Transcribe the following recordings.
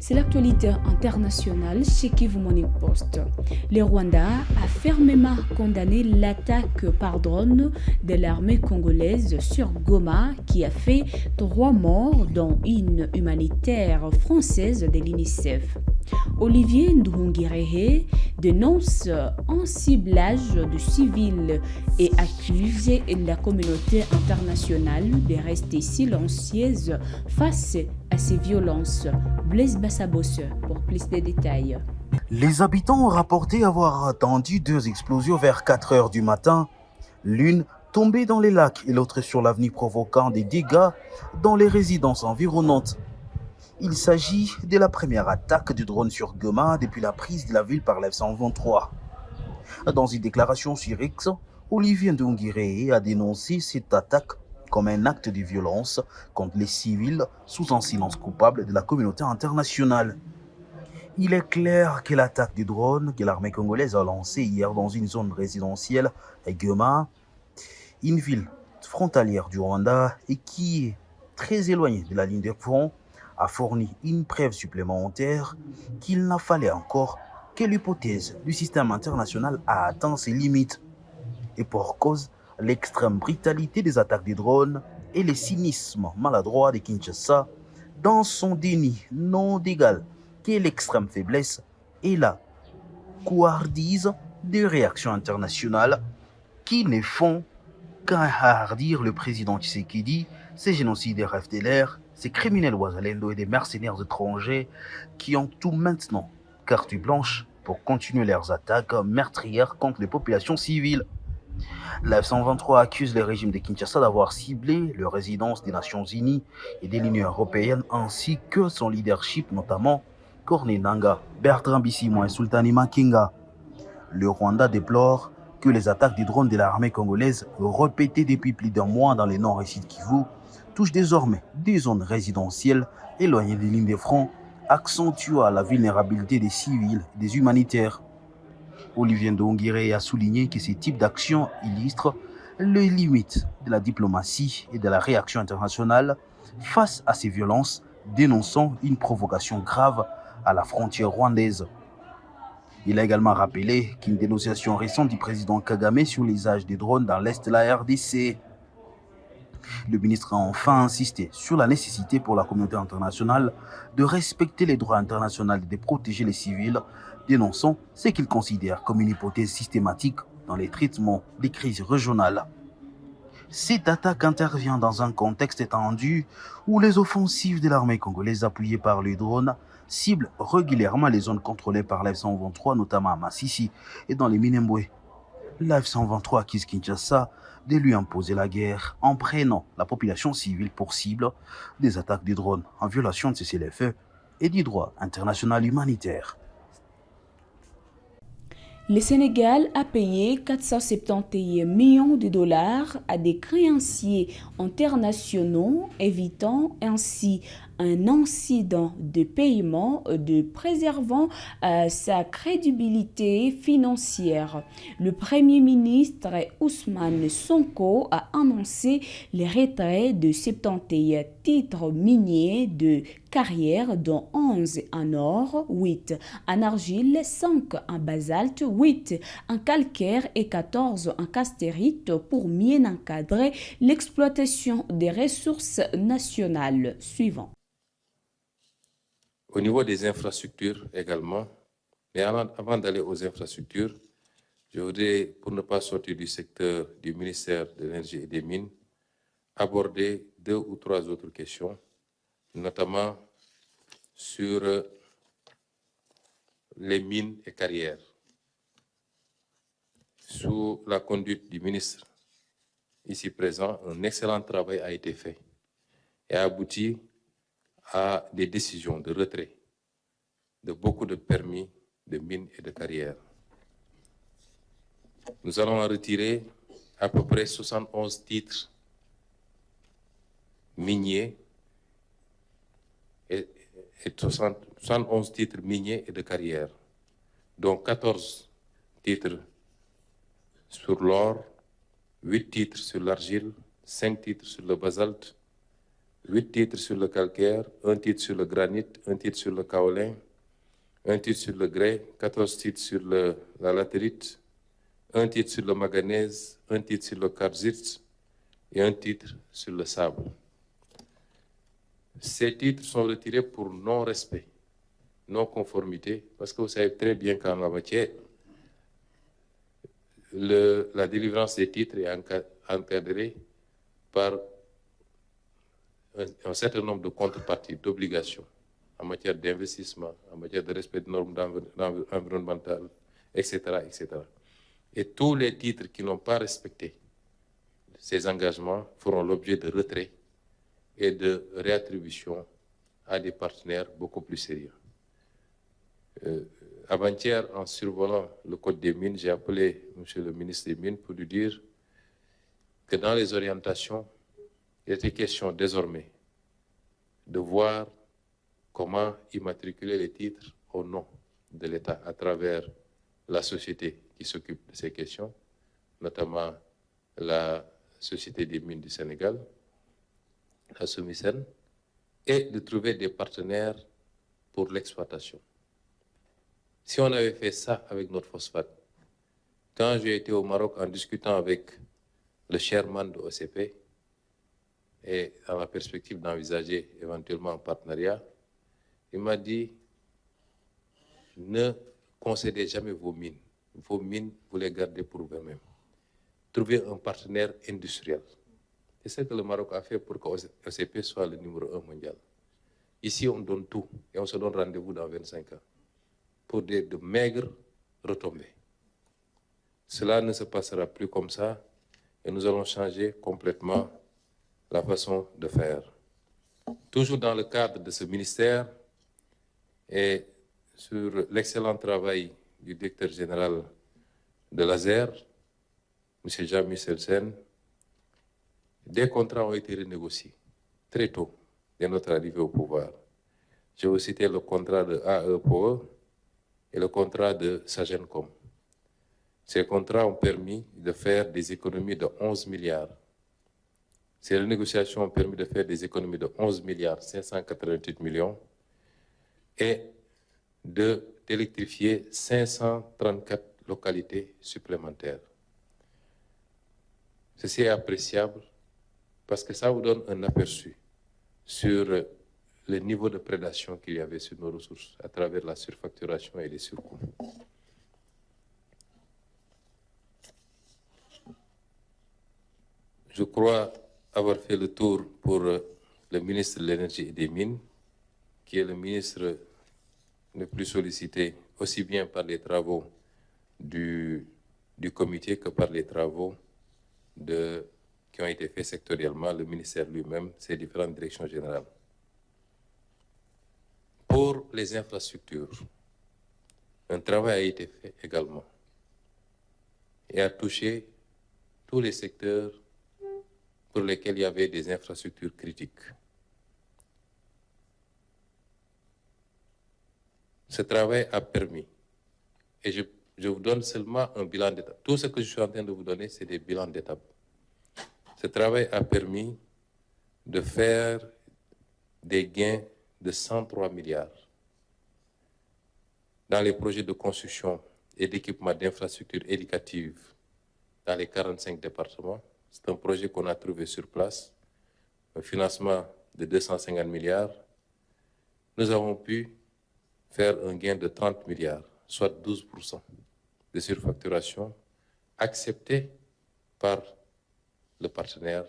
C'est l'actualité internationale chez Kivu Morning Post. Le Rwanda a fermement condamné l'attaque par drone de l'armée congolaise sur Goma qui a fait 3 morts, dont une humanitaire française de l'UNICEF. Olivier Nduhungirehe dénonce un ciblage de civils et accuse la communauté internationale de rester silencieuse face à ces violences. Blaise Bassabosse pour plus de détails. Les habitants ont rapporté avoir attendu 2 explosions vers 4 heures du matin, l'une tombée dans les lacs et l'autre sur l'avenue provoquant des dégâts dans les résidences environnantes. Il s'agit de la première attaque du drone sur Goma depuis la prise de la ville par l'F-123. Dans une déclaration sur X, Olivier Nduhungirehe a dénoncé cette attaque comme un acte de violence contre les civils sous un silence coupable de la communauté internationale. Il est clair que l'attaque du drone que l'armée congolaise a lancée hier dans une zone résidentielle à Goma, une ville frontalière du Rwanda et qui est très éloignée de la ligne de front, a fourni une preuve supplémentaire qu'il n'a fallu encore que l'hypothèse du système international a atteint ses limites. Et pour cause, l'extrême brutalité des attaques des drones et le cynisme maladroit de Kinshasa dans son déni non d'égal qu'est l'extrême faiblesse et la couardise des réactions internationales qui ne font qu'enhardir le président Tshisekedi, ces génocidaires FDLR, ces criminels Ouazalendo et des mercenaires étrangers qui ont tout maintenant carte blanche pour continuer leurs attaques meurtrières contre les populations civiles. La F-123 accuse le régime de Kinshasa d'avoir ciblé les résidences des Nations Unies et de l'Union européenne ainsi que son leadership, notamment Corneille Nangaa, Bertrand Bisimwa et Sultani Makenga. Le Rwanda déplore que les attaques des drones de l'armée congolaise, répétées depuis plus d'un mois dans les nord et sud Kivu, touchent désormais des zones résidentielles éloignées des lignes de front, accentuant la vulnérabilité des civils et des humanitaires. Olivier Nduhungirehe a souligné que ces types d'actions illustrent les limites de la diplomatie et de la réaction internationale face à ces violences, dénonçant une provocation grave à la frontière rwandaise. Il a également rappelé qu'une dénonciation récente du président Kagame sur l'usage des drones dans l'est de la RDC. Le ministre a enfin insisté sur la nécessité pour la communauté internationale de respecter les droits internationaux et de protéger les civils, dénonçant ce qu'il considère comme une hypothèse systématique dans les traitements des crises régionales. Cette attaque intervient dans un contexte étendu où les offensives de l'armée congolaise appuyées par les drones ciblent régulièrement les zones contrôlées par la F-123, notamment à Masisi et dans les Minembwe. La F-123 accuse Kinshasa de lui imposer la guerre en prenant la population civile pour cible des attaques des drones en violation de cessez-le-feu et du droit international humanitaire. Le Sénégal a payé 471 millions de dollars à des créanciers internationaux, évitant ainsi un incident de paiement de préservant sa crédibilité financière. Le Premier ministre Ousmane Sonko a annoncé le retrait de 71 titres miniers de carrière, dont 11 en or, 8 en argile, 5 en basalte, 8 en calcaire et 14 en castérite pour mieux encadrer l'exploitation des ressources nationales. Suivant. Au niveau des infrastructures également, mais avant d'aller aux infrastructures, je voudrais, pour ne pas sortir du secteur du ministère de l'Énergie et des Mines, aborder 2 ou 3 autres questions, notamment sur les mines et carrières. Sous la conduite du ministre ici présent, un excellent travail a été fait et a abouti à des décisions de retrait de beaucoup de permis de mines et de carrières. Nous allons en retirer à peu près 71 titres miniers et 71 titres miniers et de carrière, dont 14 titres sur l'or, 8 titres sur l'argile, 5 titres sur le basalte, 8 titres sur le calcaire, un titre sur le granit, un titre sur le kaolin, un titre sur le grès, 14 titres sur la latérite, un titre sur le manganèse, un titre sur le quartzite et un titre sur le sable. Ces titres sont retirés pour non-respect, non-conformité, parce que vous savez très bien qu'en la matière, la délivrance des titres est encadrée par un certain nombre de contreparties, d'obligations en matière d'investissement, en matière de respect des normes environnementales, etc., etc. Et tous les titres qui n'ont pas respecté ces engagements feront l'objet de retrait et de réattribution à des partenaires beaucoup plus sérieux. Avant-hier, en survolant le code des mines, j'ai appelé M. le ministre des Mines pour lui dire que dans les orientations, il était question désormais de voir comment immatriculer les titres au nom de l'État à travers la société qui s'occupe de ces questions, notamment la Société des mines du Sénégal, la SOMISEN, et de trouver des partenaires pour l'exploitation. Si on avait fait ça avec notre phosphate, quand j'ai été au Maroc en discutant avec le chairman de OCP et dans la perspective d'envisager éventuellement un partenariat, il m'a dit ne concédez jamais vos mines. Vos mines, vous les gardez pour vous-même. Trouvez un partenaire industriel. C'est ce que le Maroc a fait pour que OCP soit le numéro 1 mondial. Ici, on donne tout et on se donne rendez-vous dans 25 ans pour de maigres retombées. Cela ne se passera plus comme ça et nous allons changer complètement la façon de faire. Toujours dans le cadre de ce ministère et sur l'excellent travail du directeur général de l'ASER, M. Jean-Michel Sen, des contrats ont été renégociés très tôt dès notre arrivée au pouvoir. Je vais citer le contrat de AEPOE et le contrat de Sagencom. Ces contrats ont permis de faire des économies de 11 milliards. Ces renégociations ont permis de faire des économies de 11 milliards 588 millions et d'électrifier 534 localités supplémentaires. Ceci est appréciable parce que ça vous donne un aperçu sur le niveau de prédation qu'il y avait sur nos ressources à travers la surfacturation et les surcoûts. Je crois avoir fait le tour pour le ministre de l'Énergie et des Mines, qui est le ministre le plus sollicité, aussi bien par les travaux du comité que par les travaux qui ont été faits sectoriellement, le ministère lui-même, ses différentes directions générales. Pour les infrastructures, un travail a été fait également et a touché tous les secteurs pour lesquels il y avait des infrastructures critiques. Ce travail a permis, et je vous donne seulement un bilan d'étape. Tout ce que je suis en train de vous donner, c'est des bilans d'étape. Ce travail a permis de faire des gains de 103 milliards dans les projets de construction et d'équipement d'infrastructures éducatives dans les 45 départements. C'est un projet qu'on a trouvé sur place, un financement de 250 milliards. Nous avons pu faire un gain de 30 milliards, soit 12% de surfacturation, accepté par le partenaire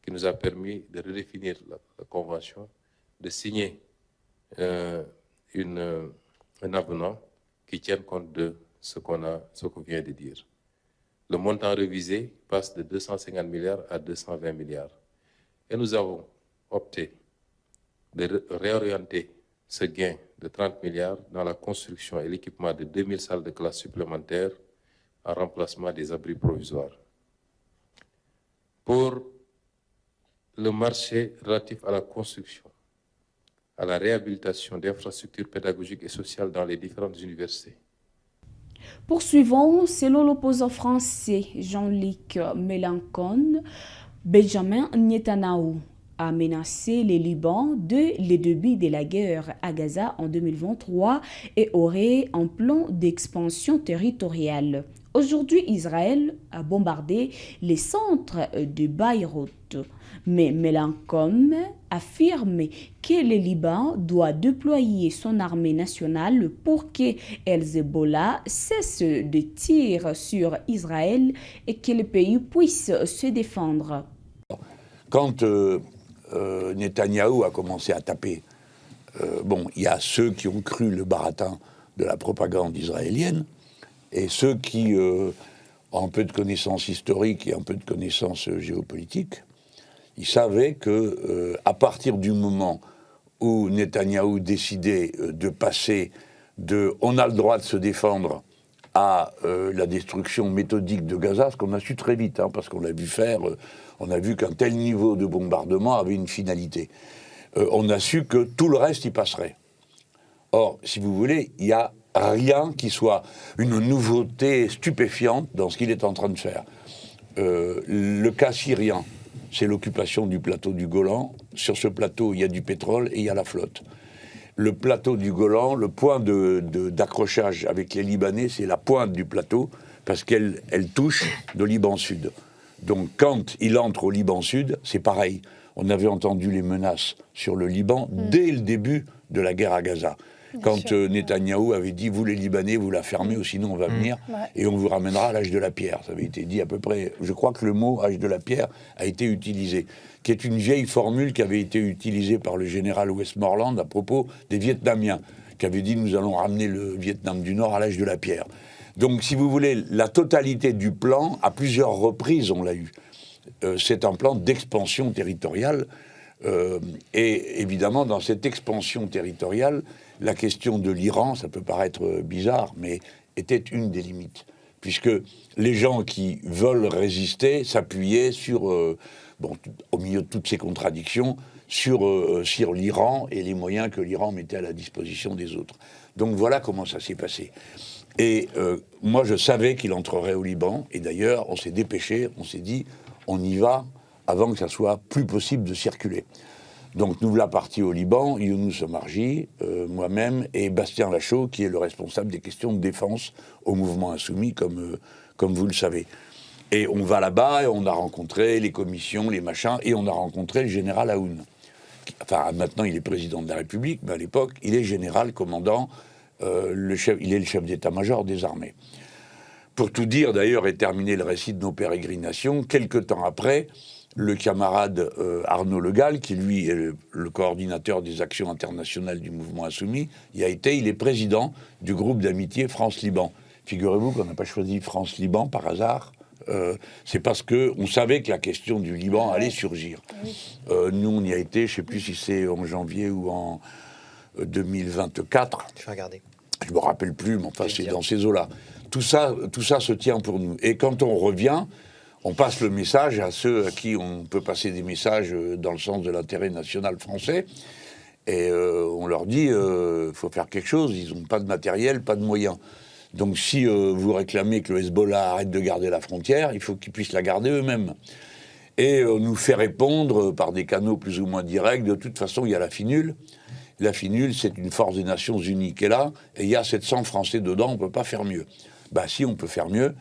qui nous a permis de redéfinir la convention, de signer un avenant qui tienne compte de ce qu'on vient de dire. Le montant révisé passe de 250 milliards à 220 milliards. Et nous avons opté de réorienter ce gain de 30 milliards dans la construction et l'équipement de 2000 salles de classe supplémentaires en remplacement des abris provisoires. Pour le marché relatif à la construction, à la réhabilitation d'infrastructures pédagogiques et sociales dans les différentes universités. Poursuivons, selon l'opposant français Jean-Luc Mélenchon, Benjamin Netanyahu a menacé le Liban de le début de la guerre à Gaza en 2023 et aurait un plan d'expansion territoriale. Aujourd'hui, Israël a bombardé les centres de Beyrouth. Mais Mélancôme affirme que le Liban doit déployer son armée nationale pour que Hezbollah cesse de tirer sur Israël et que le pays puisse se défendre. Quand Netanyahou a commencé à taper, il y a ceux qui ont cru le baratin de la propagande israélienne et ceux qui ont un peu de connaissances historiques et un peu de connaissances géopolitiques. Ils savaient que à partir du moment où Netanyahou décidait de passer de « on a le droit de se défendre » à la destruction méthodique de Gaza, ce qu'on a su très vite, parce qu'on l'a vu faire, on a vu qu'un tel niveau de bombardement avait une finalité. On a su que tout le reste y passerait. Or, si vous voulez, il n'y a rien qui soit une nouveauté stupéfiante dans ce qu'il est en train de faire. Le cas syrien, c'est l'occupation du plateau du Golan. Sur ce plateau, il y a du pétrole et il y a la flotte. Le plateau du Golan, le point d'accrochage avec les Libanais, c'est la pointe du plateau, parce qu'elle touche le Liban Sud. Donc quand il entre au Liban Sud, c'est pareil. On avait entendu les menaces sur le Liban dès le début de la guerre à Gaza. Quand Netanyahou avait dit « vous les Libanais, vous la fermez ou sinon on va venir et on vous ramènera à l'âge de la pierre ». Ça avait été dit à peu près, je crois que le mot « âge de la pierre » a été utilisé, qui est une vieille formule qui avait été utilisée par le général Westmoreland à propos des Vietnamiens, qui avait dit « nous allons ramener le Vietnam du Nord à l'âge de la pierre ». Donc si vous voulez, la totalité du plan, à plusieurs reprises on l'a eu. C'est un plan d'expansion territoriale et évidemment dans cette expansion territoriale, la question de l'Iran, ça peut paraître bizarre, mais était une des limites. Puisque les gens qui veulent résister s'appuyaient sur, au milieu de toutes ces contradictions, sur l'Iran et les moyens que l'Iran mettait à la disposition des autres. Donc voilà comment ça s'est passé. Et moi, je savais qu'il entrerait au Liban. Et d'ailleurs, on s'est dépêché, on s'est dit, on y va avant que ça soit plus possible de circuler. Donc nous voilà partis au Liban, Younous Omarji, moi-même et Bastien Lachaud, qui est le responsable des questions de défense au mouvement insoumis, comme vous le savez. Et on va là-bas et on a rencontré les commissions, les machins, et on a rencontré le général Aoun. Enfin, maintenant il est président de la République, mais à l'époque, il est général, commandant, il est le chef d'état-major des armées. Pour tout dire, d'ailleurs, et terminer le récit de nos pérégrinations, quelques temps après, le camarade Arnaud Le Gall, qui lui est le coordinateur des actions internationales du mouvement insoumis, il est président du groupe d'amitié France-Liban. Figurez-vous qu'on n'a pas choisi France-Liban par hasard. C'est parce qu'on savait que la question du Liban allait surgir. Nous, on y a été, je ne sais plus si c'est en janvier ou en 2024. Je vais regarder. Je ne me rappelle plus, mais enfin, c'est dans ces eaux-là. Tout ça se tient pour nous. Et quand on revient, on passe le message à ceux à qui on peut passer des messages dans le sens de l'intérêt national français. Et on leur dit, faut faire quelque chose, ils n'ont pas de matériel, pas de moyens. Donc si vous réclamez que le Hezbollah arrête de garder la frontière, il faut qu'ils puissent la garder eux-mêmes. Et on nous fait répondre par des canaux plus ou moins directs, de toute façon il y a la FINUL. La FINUL, c'est une force des Nations Unies qui est là, et il y a 700 Français dedans, on ne peut pas faire mieux. Bah si, on peut faire mieux.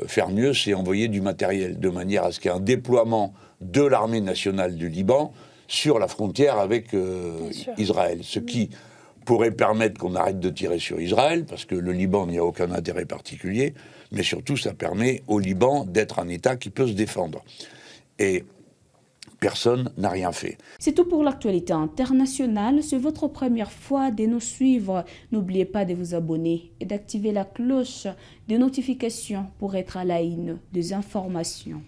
Faire mieux, c'est envoyer du matériel, de manière à ce qu'il y ait un déploiement de l'armée nationale du Liban sur la frontière avec Israël. Ce qui pourrait permettre qu'on arrête de tirer sur Israël, parce que le Liban n'y a aucun intérêt particulier, mais surtout ça permet au Liban d'être un État qui peut se défendre. Et personne n'a rien fait. C'est tout pour l'actualité internationale. C'est votre première fois de nous suivre. N'oubliez pas de vous abonner et d'activer la cloche de notification pour être à la une des informations.